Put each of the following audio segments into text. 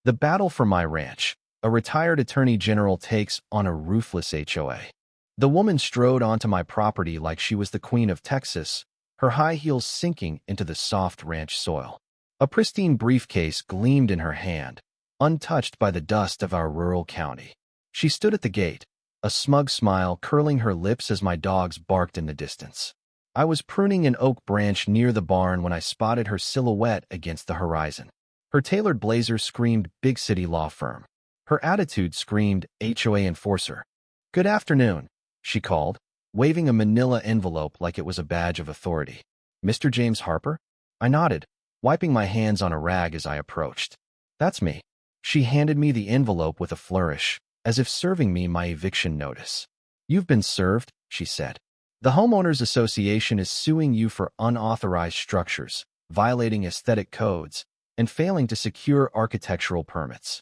The Battle for My Ranch. A retired attorney general takes on a ruthless HOA. The woman strode onto my property like she was the queen of Texas, her high heels sinking into the soft ranch soil. A pristine briefcase gleamed in her hand, untouched by the dust of our rural county. She stood at the gate, a smug smile curling her lips as my dogs barked in the distance. I was pruning an oak branch near the barn when I spotted her silhouette against the horizon. Her tailored blazer screamed big city law firm. Her attitude screamed HOA enforcer. "Good afternoon," she called, waving a manila envelope like it was a badge of authority. "Mr. James Harper?" I nodded, wiping my hands on a rag as I approached. "That's me." She handed me the envelope with a flourish, as if serving me my eviction notice. "You've been served," she said. "The Homeowners Association is suing you for unauthorized structures, violating aesthetic codes, and failing to secure architectural permits."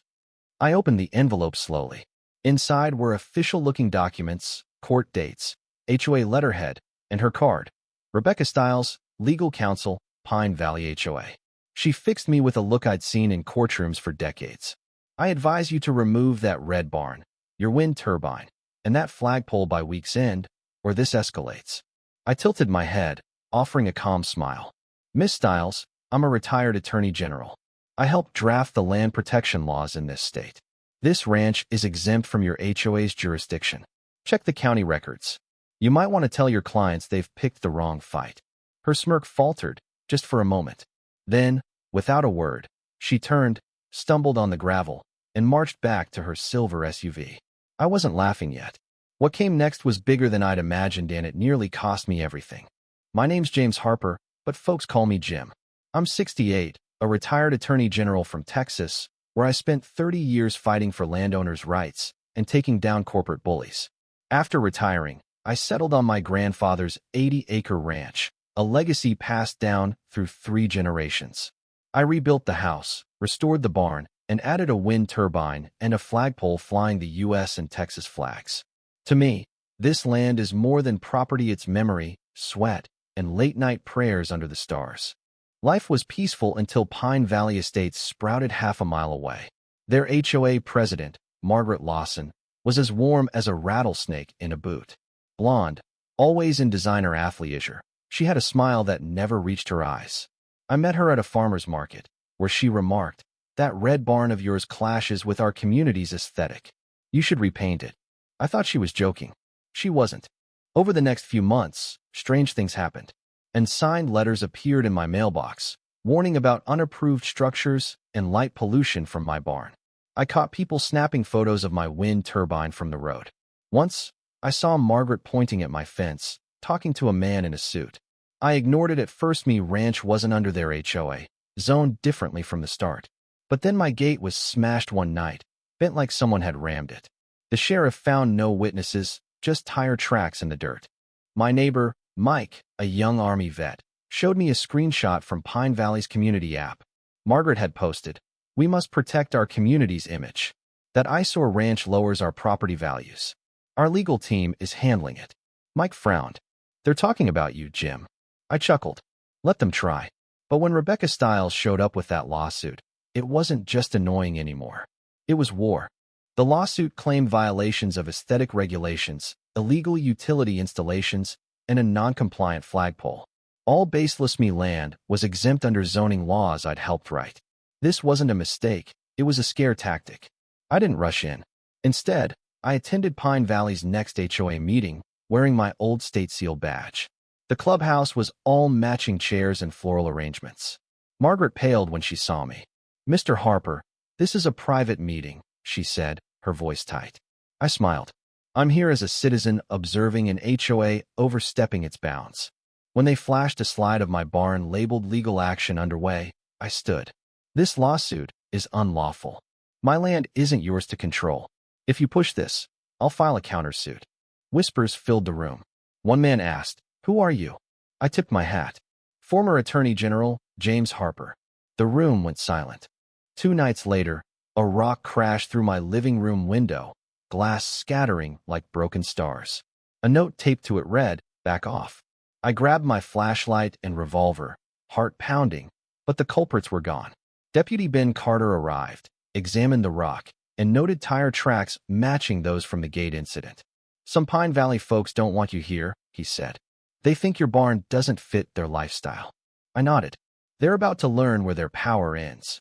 I opened the envelope slowly. Inside were official-looking documents, court dates, HOA letterhead, and her card. Rebecca Stiles, legal counsel, Pine Valley HOA. She fixed me with a look I'd seen in courtrooms for decades. "I advise you to remove that red barn, your wind turbine, and that flagpole by week's end, or this escalates." I tilted my head, offering a calm smile. "Miss Stiles, I'm a retired attorney general. I helped draft the land protection laws in this state. This ranch is exempt from your HOA's jurisdiction. Check the county records. You might want to tell your clients they've picked the wrong fight." Her smirk faltered, just for a moment. Then, without a word, she turned, stumbled on the gravel, and marched back to her silver SUV. I wasn't laughing yet. What came next was bigger than I'd imagined, and it nearly cost me everything. "My name's James Harper, but folks call me Jim. I'm 68, a retired attorney general from Texas, where I spent 30 years fighting for landowners' rights and taking down corporate bullies. After retiring, I settled on my grandfather's 80-acre ranch, a legacy passed down through 3 generations. I rebuilt the house, restored the barn, and added a wind turbine and a flagpole flying the U.S. and Texas flags. To me, this land is more than property, it's memory, sweat, and late-night prayers under the stars." Life was peaceful until Pine Valley Estates sprouted half a mile away. Their HOA president, Margaret Lawson, was as warm as a rattlesnake in a boot. Blonde, always in designer athleisure, she had a smile that never reached her eyes. I met her at a farmer's market, where she remarked, "That red barn of yours clashes with our community's aesthetic. You should repaint it." I thought she was joking. She wasn't. Over the next few months, strange things happened, and signed letters appeared in my mailbox, warning about unapproved structures and light pollution from my barn. I caught people snapping photos of my wind turbine from the road. Once, I saw Margaret pointing at my fence, talking to a man in a suit. I ignored it at first. My ranch wasn't under their HOA, zoned differently from the start. But then my gate was smashed one night, bent like someone had rammed it. The sheriff found no witnesses, just tire tracks in the dirt. My neighbor, Mike, a young Army vet, showed me a screenshot from Pine Valley's community app. Margaret had posted, "We must protect our community's image. That eyesore ranch lowers our property values. Our legal team is handling it." Mike frowned. "They're talking about you, Jim." I chuckled. Let them try. But when Rebecca Stiles showed up with that lawsuit, it wasn't just annoying anymore. It was war. The lawsuit claimed violations of aesthetic regulations, illegal utility installations, and a non-compliant flagpole. All baseless. Me land was exempt under zoning laws I'd helped write. This wasn't a mistake, it was a scare tactic. I didn't rush in. Instead, I attended Pine Valley's next HOA meeting, wearing my old state seal badge. The clubhouse was all matching chairs and floral arrangements. Margaret paled when she saw me. "Mr. Harper, this is a private meeting," she said, her voice tight. I smiled. "I'm here as a citizen observing an HOA overstepping its bounds." When they flashed a slide of my barn labeled "legal action underway," I stood. "This lawsuit is unlawful. My land isn't yours to control. If you push this, I'll file a countersuit." Whispers filled the room. One man asked, "Who are you?" I tipped my hat. "Former Attorney General James Harper." The room went silent. 2 nights later, a rock crashed through my living room window, glass scattering like broken stars. A note taped to it read, "Back off." I grabbed my flashlight and revolver, heart pounding, but the culprits were gone. Deputy Ben Carter arrived, examined the rock, and noted tire tracks matching those from the gate incident. "Some Pine Valley folks don't want you here," he said. "They think your barn doesn't fit their lifestyle." I nodded. They're about to learn where their power ends.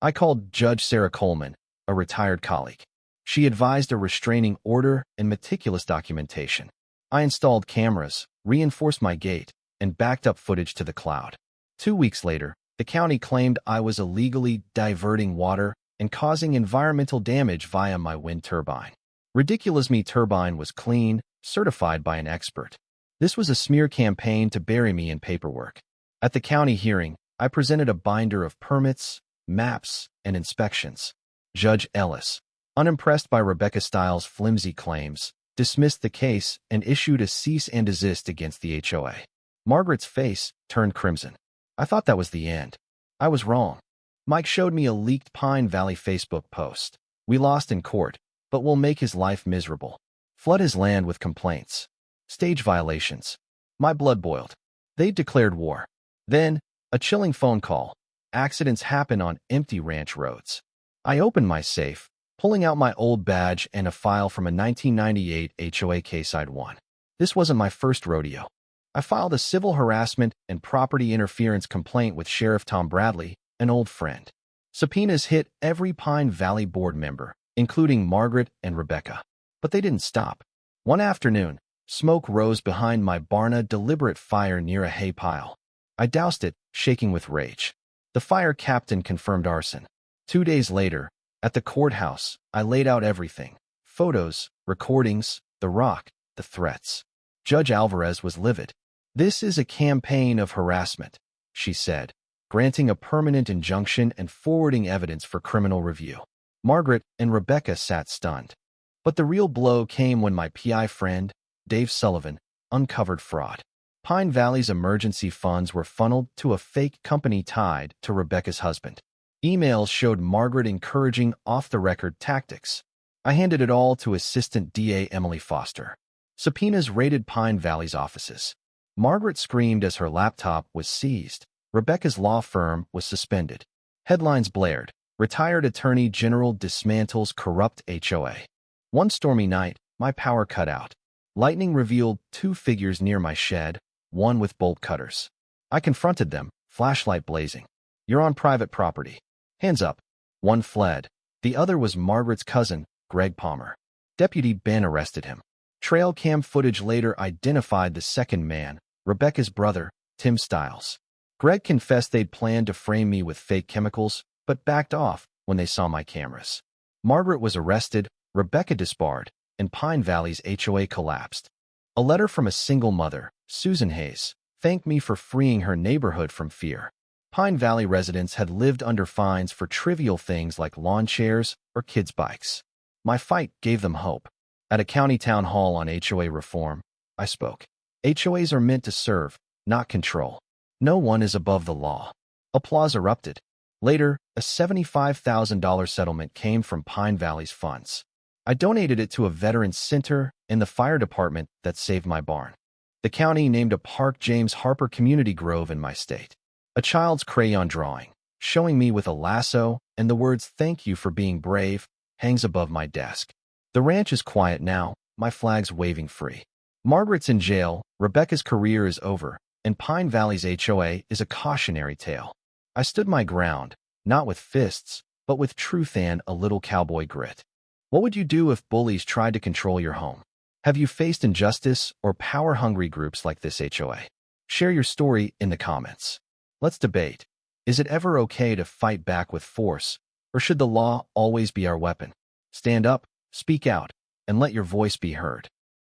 I called Judge Sarah Coleman, a retired colleague. She advised a restraining order and meticulous documentation. I installed cameras, reinforced my gate, and backed up footage to the cloud. 2 weeks later, the county claimed I was illegally diverting water and causing environmental damage via my wind turbine. Ridiculously, turbine was clean, certified by an expert. This was a smear campaign to bury me in paperwork. At the county hearing, I presented a binder of permits, maps, and inspections. Judge Ellis, unimpressed by Rebecca Stiles' flimsy claims, dismissed the case and issued a cease and desist against the HOA. Margaret's face turned crimson. I thought that was the end. I was wrong. Mike showed me a leaked Pine Valley Facebook post. "We lost in court, but we'll make his life miserable. Flood his land with complaints. Stage violations." My blood boiled. They declared war. Then, a chilling phone call. "Accidents happen on empty ranch roads." I opened my safe, pulling out my old badge and a file from a 1998 HOA case I'd won. This wasn't my first rodeo. I filed a civil harassment and property interference complaint with Sheriff Tom Bradley, an old friend. Subpoenas hit every Pine Valley board member, including Margaret and Rebecca. But they didn't stop. One afternoon, smoke rose behind my barn, a deliberate fire near a hay pile. I doused it, shaking with rage. The fire captain confirmed arson. 2 days later, at the courthouse, I laid out everything: photos, recordings, the rock, the threats. Judge Alvarez was livid. "This is a campaign of harassment," she said, granting a permanent injunction and forwarding evidence for criminal review. Margaret and Rebecca sat stunned. But the real blow came when my PI friend, Dave Sullivan, uncovered fraud. Pine Valley's emergency funds were funneled to a fake company tied to Rebecca's husband. Emails showed Margaret encouraging off-the-record tactics. I handed it all to Assistant DA Emily Foster. Subpoenas raided Pine Valley's offices. Margaret screamed as her laptop was seized. Rebecca's law firm was suspended. Headlines blared: "Retired Attorney General dismantles corrupt HOA." One stormy night, my power cut out. Lightning revealed 2 figures near my shed, one with bolt cutters. I confronted them, flashlight blazing. "You're on private property. Hands up." One fled. The other was Margaret's cousin, Greg Palmer. Deputy Ben arrested him. Trail cam footage later identified the second man, Rebecca's brother, Tim Stiles. Greg confessed they'd planned to frame me with fake chemicals, but backed off when they saw my cameras. Margaret was arrested, Rebecca disbarred, and Pine Valley's HOA collapsed. A letter from a single mother, Susan Hayes, thanked me for freeing her neighborhood from fear. Pine Valley residents had lived under fines for trivial things like lawn chairs or kids' bikes. My fight gave them hope. At a county town hall on HOA reform, I spoke. HOAs are meant to serve, not control. No one is above the law. Applause erupted. Later, a $75,000 settlement came from Pine Valley's funds. I donated it to a veterans center and the fire department that saved my barn. The county named a park James Harper Community Grove in my state. A child's crayon drawing, showing me with a lasso and the words "Thank you for being brave," hangs above my desk. The ranch is quiet now, my flag's waving free. Margaret's in jail, Rebecca's career is over, and Pine Valley's HOA is a cautionary tale. I stood my ground, not with fists, but with truth and a little cowboy grit. What would you do if bullies tried to control your home? Have you faced injustice or power-hungry groups like this HOA? Share your story in the comments. Let's debate. Is it ever okay to fight back with force, or should the law always be our weapon? Stand up, speak out, and let your voice be heard.